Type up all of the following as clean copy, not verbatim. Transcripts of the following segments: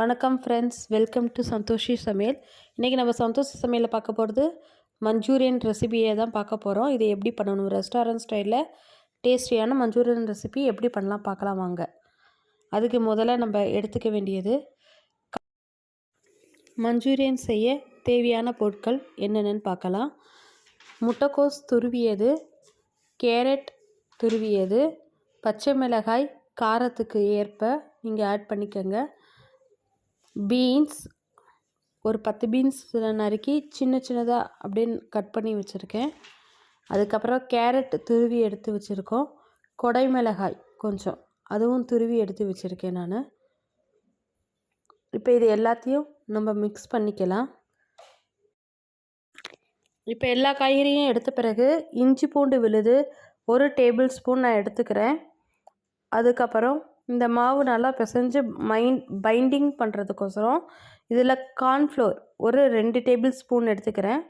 வணக்கம் friends, welcome to Santoshi சமையல். இன்றைக்கி நம்ம சந்தோஷி சமையலில் பார்க்க போகிறது மஞ்சூரியன் ரெசிபியை தான் பார்க்க போகிறோம். இது எப்படி பண்ணணும், ரெஸ்டாரண்ட் ஸ்டைலில் டேஸ்டியான மஞ்சூரியன் ரெசிபி எப்படி பண்ணலாம் பார்க்கலாம் வாங்க. அதுக்கு முதல்ல நம்ம எடுத்துக்க வேண்டியது மஞ்சூரியன் செய்ய தேவையான பொருட்கள் என்னென்னு பார்க்கலாம். முட்டைக்கோஸ் துருவியது, கேரட் துருவியது, பச்சை மிளகாய் காரத்துக்கு ஏற்ப நீங்கள் ஆட் பண்ணிக்கோங்க. பீன்ஸ் ஒரு 10 பீன்ஸ் நறுக்கி சின்ன சின்னதாக அப்படின்னு கட் பண்ணி வச்சுருக்கேன். அதுக்கப்புறம் கேரட் துருவி எடுத்து வச்சுருக்கோம். கொடை மிளகாய் கொஞ்சம் அதுவும் துருவி எடுத்து வச்சுருக்கேன் நான். இப்போ இது எல்லாத்தையும் நம்ம மிக்ஸ் பண்ணிக்கலாம். இப்போ எல்லா காய்கறியும் எடுத்த பிறகு இஞ்சி பூண்டு விழுது 1 டேபிள் ஸ்பூன் நான் எடுத்துக்கிறேன். அதுக்கப்புறம் இந்த மாவு நல்லா பிசைஞ்சு பைண்டிங் பண்ணுறதுக்கோசரம் இதில் கார்ன்ஃப்ளோர் ஒரு 2 டேபிள் ஸ்பூன் எடுத்துக்கிறேன்.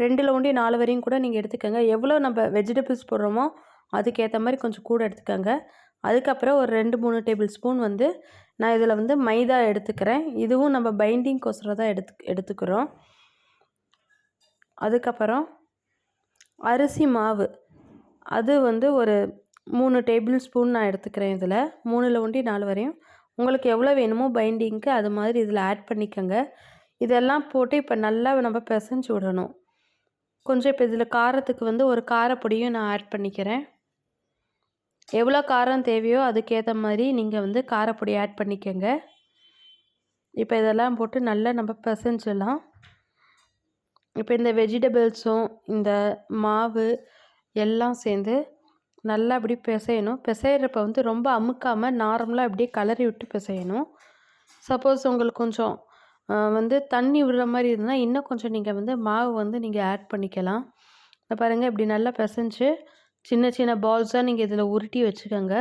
2ல் ஒண்டி 4 வரையும் கூட நீங்கள் எடுத்துக்கோங்க. எவ்வளோ நம்ம வெஜிடபிள்ஸ் போடுறோமோ அதுக்கேற்ற மாதிரி கொஞ்சம் கூட எடுத்துக்கோங்க. அதுக்கப்புறம் ஒரு 2-3 டேபிள் ஸ்பூன் நான் இதில் மைதா எடுத்துக்கிறேன். இதுவும் நம்ம பைண்டிங்க்கோசரம் தான் எடுத்துக்கிறோம். அதுக்கப்புறம் அரிசி மாவு அது ஒரு 3 டேபிள் ஸ்பூன் நான் எடுத்துக்கிறேன். இதில் 3ல் ஒண்டி 4 வரையும் உங்களுக்கு எவ்வளோ வேணுமோ பைண்டிங்க்கு அது மாதிரி இதில் ஆட் பண்ணிக்கோங்க. இதெல்லாம் போட்டு இப்போ நல்லா நம்ம பிசைஞ்சு விடணும். கொஞ்சம் இப்போ இதில் காரத்துக்கு ஒரு காரப்பொடியும் நான் ஆட் பண்ணிக்கிறேன். எவ்வளோ காரம் தேவையோ அதுக்கேற்ற மாதிரி நீங்கள் காரப்பொடி ஆட் பண்ணிக்கோங்க. இப்போ இதெல்லாம் போட்டு நல்லா நம்ம பிசைஞ்சிடலாம். இப்போ இந்த வெஜிடபிள்ஸும் இந்த மாவு எல்லாம் சேர்ந்து நல்லா அப்படி பிசையணும். பிசைகிறப்ப ரொம்ப அமுக்காமல் நார்மலாக அப்படியே கலரி விட்டு பிசையணும். சப்போஸ் உங்களுக்கு கொஞ்சம் தண்ணி விடுற மாதிரி இருந்தால் இன்னும் கொஞ்சம் நீங்கள் மாவு நீங்கள் ஆட் பண்ணிக்கலாம். இதை பாருங்கள், இப்படி நல்லா பிசைஞ்சு சின்ன சின்ன பால்ஸாக நீங்கள் இதில் உருட்டி வச்சுக்கோங்க.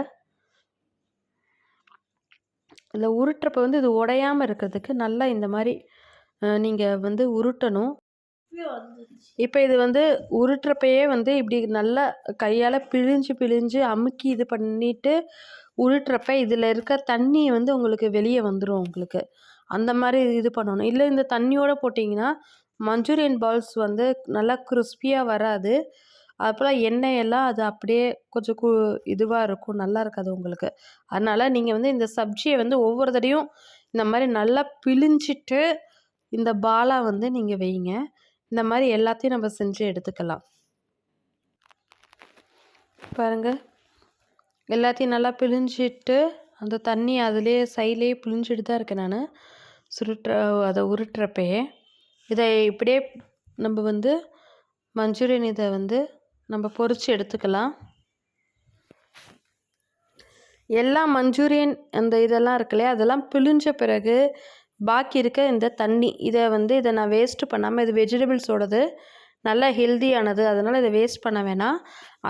இதில் உருட்டுறப்ப இது உடையாமல் இருக்கிறதுக்கு நல்லா இந்த மாதிரி நீங்கள் உருட்டணும். இப்போ இது உருட்டுறப்பயே இப்படி நல்லா கையால் பிழிஞ்சு அமுக்கி இது பண்ணிவிட்டு உருட்டுறப்ப இதில் இருக்க தண்ணி உங்களுக்கு வெளியே வந்துடும். உங்களுக்கு அந்த மாதிரி இது பண்ணணும். இல்லை இந்த தண்ணியோடு போட்டிங்கன்னா மஞ்சூரியன் பால்ஸ் நல்லா கிறிஸ்பியாக வராது. அப்போலாம் எண்ணெயெல்லாம் அது அப்படியே கொஞ்சம் இதுவாக இருக்கும், நல்லா இருக்காது உங்களுக்கு. அதனால் நீங்கள் இந்த சப்ஜியை ஒவ்வொரு தடையும் இந்த மாதிரி நல்லா பிழிஞ்சிட்டு இந்த பாலாக நீங்கள் வைங்க. இந்த மாதிரி எல்லாத்தையும் நம்ம செஞ்சு எடுத்துக்கலாம். பாருங்கள், எல்லாத்தையும் நல்லா பிழிஞ்சிட்டு அந்த தண்ணி அதிலே சைட்லேயே பிழிஞ்சிட்டு தான் இருக்கேன் நான் அதை உருட்டுறப்பயே. இதை இப்படியே நம்ம மஞ்சூரியன் இதை நம்ம பொரித்து எடுத்துக்கலாம். எல்லா மஞ்சூரியன் அந்த இதெல்லாம் இருக்கு இல்லையா, அதெல்லாம் பிழிஞ்ச பிறகு பாக்கி இருக்க இந்த தண்ணி இதை நான் வேஸ்ட்டு பண்ணாமல், இது வெஜிடபிள்ஸோடது நல்லா ஹெல்தியானது, அதனால் இதை வேஸ்ட் பண்ண வேணாம்.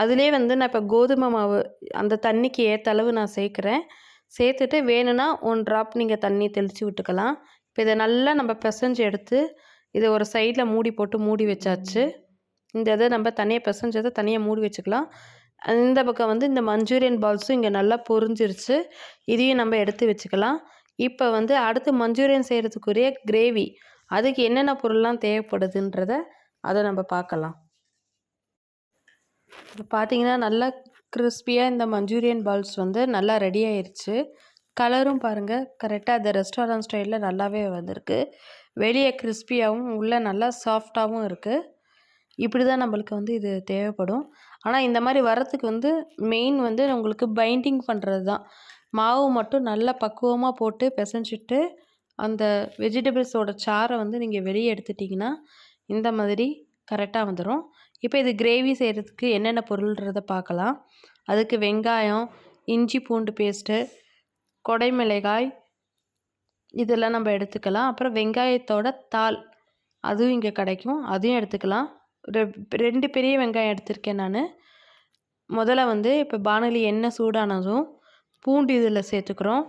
அதிலே நான் இப்போ கோதுமை மாவு அந்த தண்ணிக்கு ஏற்ற அளவு நான் சேர்க்குறேன். சேர்த்துட்டு வேணும்னா 1 ட்ராப் நீங்கள் தண்ணி தெளித்து விட்டுக்கலாம். இப்போ இதை நல்லா நம்ம பிசைஞ்சு எடுத்து இதை ஒரு சைடில் மூடி போட்டு மூடி வச்சாச்சு. இந்த இதை நம்ம தனியாக பிசைஞ்சதை தனியாக மூடி வச்சுக்கலாம். இந்த பக்கம் இந்த மஞ்சூரியன் பால்ஸும் இங்கே நல்லா பொரிஞ்சிருச்சு. இதையும் நம்ம எடுத்து வச்சுக்கலாம். இப்போ அடுத்து மஞ்சூரியன் செய்கிறதுக்குரிய கிரேவி, அதுக்கு என்னென்ன பொருள்லாம் தேவைப்படுதுன்றதை அதை நம்ம பார்க்கலாம். இப்போ பார்த்தீங்கன்னா நல்லா கிறிஸ்பியாக இந்த மஞ்சூரியன் பால்ஸ் நல்லா ரெடி ஆயிடுச்சு. கலரும் பாருங்கள், கரெக்டாக அந்த ரெஸ்டாரண்ட் ஸ்டைலில் நல்லாவே வந்திருக்கு. வெளியே கிறிஸ்பியாகவும் உள்ளே நல்லா சாஃப்டாகவும் இருக்குது. இப்படி தான் நம்மளுக்கு இது தேவைப்படும். ஆனால் இந்த மாதிரி வரத்துக்கு மெயின் உங்களுக்கு பைண்டிங் பண்ணுறது தான். மாவு மட்டும் நல்லா பக்குவமாக போட்டு பிசைஞ்சிட்டு அந்த வெஜிடபிள்ஸோட சாறை நீங்கள் வெளியே எடுத்துட்டிங்கன்னா இந்த மாதிரி கரெக்டாக வந்துடும். இப்போ இது கிரேவி செய்கிறதுக்கு என்னென்ன பொருள்ன்றதை பார்க்கலாம். அதுக்கு வெங்காயம், இஞ்சி பூண்டு பேஸ்ட்டு, கொடை மிளகாய் இதெல்லாம் நம்ம எடுத்துக்கலாம். அப்புறம் வெங்காயத்தோட தாள் அதுவும் இங்கே கிடைக்கும், அதையும் எடுத்துக்கலாம். 2 பெரிய வெங்காயம் எடுத்திருக்கேன் நான். முதல்ல இப்போ பானலி எண்ணெய் சூடானதும் பூண்டு இதில் சேர்த்துக்கிறோம்.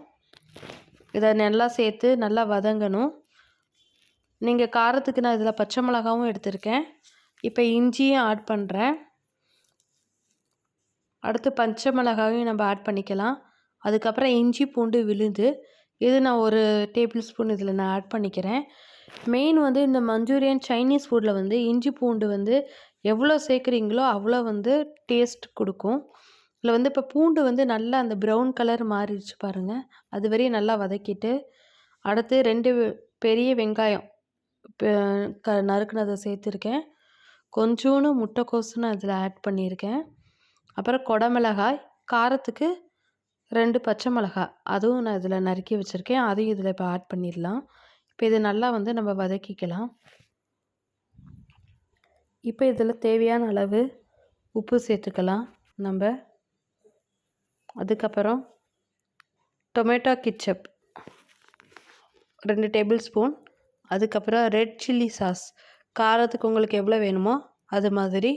இதை நல்லா சேர்த்து நல்லா வதங்கணும். நீங்கள் காரத்துக்கு நான் இதில் பச்சை மிளகாவும் எடுத்திருக்கேன். இப்போ இஞ்சியும் ஆட் பண்ணுறேன். அடுத்து பச்சை மிளகாயும் நம்ம ஆட் பண்ணிக்கலாம். அதுக்கப்புறம் இஞ்சி பூண்டு விழுது இது நான் 1 டேபிள் ஸ்பூன் இதில் நான் ஆட் பண்ணிக்கிறேன். மெயின் வந்து இந்த மஞ்சூரியன் சைனீஸ் ஃபுட்டில் வந்து இஞ்சி பூண்டு வந்து எவ்வளோ சேர்க்குறீங்களோ அவ்வளோ வந்து டேஸ்ட் கொடுக்கும். இதில் வந்து இப்போ பூண்டு வந்து நல்லா அந்த ப்ரௌன் கலர் மாறிடுச்சு பாருங்கள். அது வரையும் நல்லா வதக்கிட்டு அடுத்து 2 பெரிய வெங்காயம் நறுக்குனதை சேர்த்துருக்கேன். கொஞ்சோண்டு முட்டைக்கோசு நான் இதில் ஆட் பண்ணியிருக்கேன். அப்புறம் குடமிளகாய், காரத்துக்கு 2 பச்சை மிளகாய் அதுவும் நான் இதில் நறுக்கி வச்சுருக்கேன். அதையும் இதில் இப்போ ஆட் பண்ணிடலாம். இப்போ இது நல்லா வந்து நம்ம வதக்கிக்கலாம். இப்போ இதில் தேவையான அளவு உப்பு சேர்த்துக்கலாம் நம்ம. அதுக்கப்புறம் டொமேட்டோ கெச்சப் 2 டேபிள் ஸ்பூன். அதுக்கப்புறம் ரெட் சில்லி சாஸ் காரத்துக்கு உங்களுக்கு எவ்வளோ வேணுமோ அது மாதிரி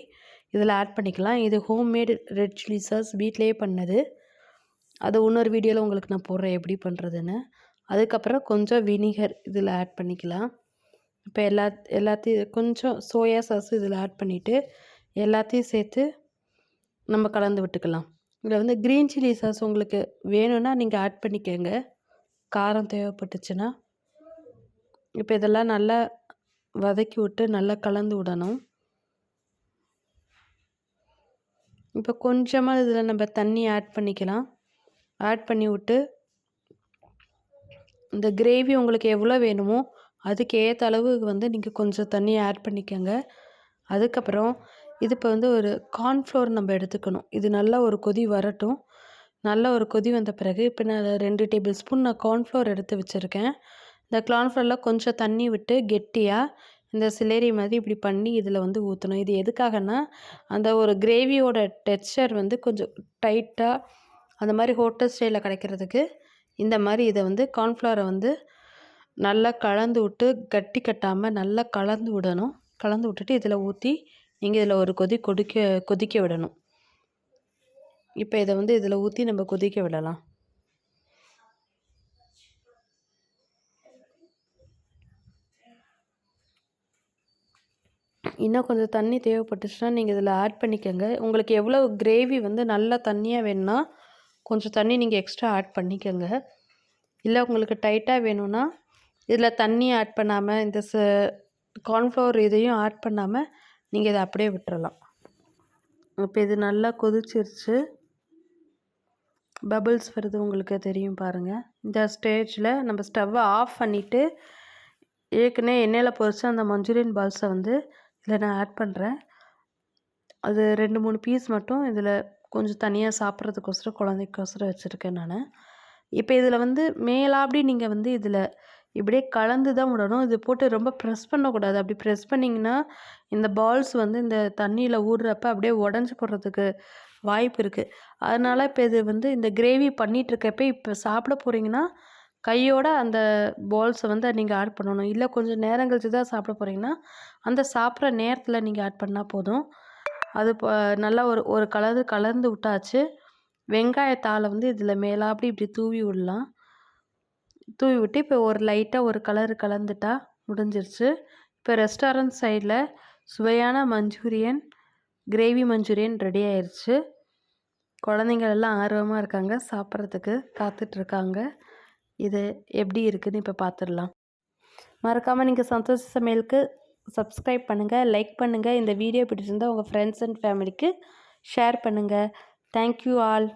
இதில் ஆட் பண்ணிக்கலாம். இது ஹோம்மேடு ரெட் சில்லி சாஸ் வீட்டிலேயே பண்ணது. அது இன்னொரு வீடியோவில் உங்களுக்கு நான் போடுறேன் எப்படி பண்ணுறதுன்னு. அதுக்கப்புறம் கொஞ்சம் வினிகர் இதில் ஆட் பண்ணிக்கலாம். இப்போ எல்லாத்தையும் கொஞ்சம் சோயா சாஸ் இதில் ஆட் பண்ணிவிட்டு எல்லாத்தையும் சேர்த்து நம்ம கலந்து விட்டுக்கலாம். இதில் வந்து க்ரீன் சில்லி சாஸ் உங்களுக்கு வேணும்னா நீங்கள் ஆட் பண்ணிக்கோங்க, காரம் தேவைப்பட்டுச்சுன்னா. இப்போ இதெல்லாம் நல்லா வதக்கி விட்டு நல்லா கலந்து விடணும். இப்போ கொஞ்சமாக இதில் நம்ம தண்ணி ஆட் பண்ணிக்கலாம். ஆட் பண்ணி விட்டு இந்த கிரேவி உங்களுக்கு எவ்வளோ வேணுமோ அதுக்கு ஏற்ற அளவு வந்து நீங்கள் கொஞ்சம் தண்ணி ஆட் பண்ணிக்கோங்க. அதுக்கப்புறம் இது இப்போ வந்து ஒரு கார்ன்ஃப்ளோர் நம்ம எடுத்துக்கணும். இது நல்லா ஒரு கொதி வரட்டும். நல்லா ஒரு கொதி வந்த பிறகு இப்போ நான் 2 டேபிள் ஸ்பூன் நான் கார்ன்ஃப்ளோர் எடுத்து வச்சுருக்கேன். இந்த கார்ன்ஃப்ளோரில் கொஞ்சம் தண்ணி விட்டு கெட்டியாக இந்த சிலேரி மாதிரி இப்படி பண்ணி இதில் வந்து ஊற்றணும். இது எதுக்காகன்னா அந்த ஒரு கிரேவியோட டெக்ஸ்சர் வந்து கொஞ்சம் டைட்டாக அந்த மாதிரி ஹோட்டல் ஸ்டைலில் கிடைக்கிறதுக்கு இந்த மாதிரி இதை வந்து கார்ன்ஃப்ளவரை வந்து நல்லா கலந்து விட்டு கட்டி கட்டாமல் நல்லா கலந்து விடணும். கலந்து விட்டுட்டு இதில் ஊற்றி நீங்கள் இதில் ஒரு கொதிக்க விடணும். இப்போ இதை வந்து இதில் ஊற்றி நம்ம கொதிக்க விடலாம். இன்னும் கொஞ்சம் தண்ணி தேவைப்பட்டுச்சுன்னா நீங்கள் இதில் ஆட் பண்ணிக்கோங்க. உங்களுக்கு எவ்வளோ கிரேவி வந்து நல்லா தண்ணியாக வேணும்னா கொஞ்சம் தண்ணி நீங்கள் எக்ஸ்ட்ரா ஆட் பண்ணிக்கோங்க. இல்லை உங்களுக்கு டைட்டாக வேணும்னா இதில் தண்ணி ஆட் பண்ணாமல் இந்த கார்ன்ஃப்ளவர் இதையும் ஆட் பண்ணாமல் நீங்கள் இதை அப்படியே விட்டுறலாம். இப்போ இது நல்லா கொதிச்சிருச்சு, பபிள்ஸ் வருது உங்களுக்கு தெரியும் பாருங்கள். இந்த ஸ்டேஜில் நம்ம ஸ்டவ்வை ஆஃப் பண்ணிவிட்டு ஏற்கனவே எண்ணெயில் பொரிச்சு அந்த மஞ்சூரியன் பால்ஸை வந்து இதில் நான் ஆட் பண்ணுறேன். அது 2-3 பீஸ் மட்டும் இதில் கொஞ்சம் தனியாக சாப்பிட்றதுக்கோசரம் குழந்தைக்கோசரம் வச்சுருக்கேன் நான். இப்போ இதில் வந்து மேலாப்படி நீங்கள் வந்து இதில் இப்படியே கலந்து தான் விடணும். இது போட்டு ரொம்ப ப்ரெஸ் பண்ணக்கூடாது. அப்படி ப்ரெஸ் பண்ணிங்கன்னா இந்த பால்ஸ் வந்து இந்த தண்ணியில் ஊறுறப்ப அப்படியே உடஞ்சி போடுறதுக்கு வாய்ப்பு இருக்குது. அதனால் இப்போ இது வந்து இந்த கிரேவி பண்ணிகிட்ருக்கப்ப இப்போ சாப்பிட போகிறீங்கன்னா கையோட அந்த பால்ஸை வந்து நீங்கள் ஆட் பண்ணணும். இல்லை கொஞ்சம் நேரம் கழிச்சு தான் சாப்பிட போகிறீங்கன்னா அந்த சாப்பிட்ற நேரத்தில் நீங்கள் ஆட் பண்ணால் போதும். அது நல்லா ஒரு கலந்து விட்டாச்சு. வெங்காயத்தாளை வந்து இதில் மேலாப்படி இப்படி தூவி விடலாம். தூவி விட்டு இப்போ ஒரு லைட்டாக ஒரு கலந்துட்டா முடிஞ்சிருச்சு. இப்போ ரெஸ்டாரண்ட் சைடில் சுவையான மஞ்சூரியன், கிரேவி மஞ்சூரியன் ரெடி ஆயிடுச்சு. குழந்தைங்கள் எல்லாம் ஆர்வமாக இருக்காங்க, சாப்பிட்றதுக்கு காத்துட்ருக்காங்க. இது எப்படி இருக்குதுன்னு இப்போ பார்த்துடலாம். மறக்காமல் நீங்கள் சந்தோஷ சமையலுக்கு சப்ஸ்கிரைப் பண்ணுங்கள், லைக் பண்ணுங்கள். இந்த வீடியோ பிடிச்சிருந்தால் உங்கள் ஃப்ரெண்ட்ஸ் அண்ட் ஃபேமிலிக்கு ஷேர் பண்ணுங்கள். Thank you all.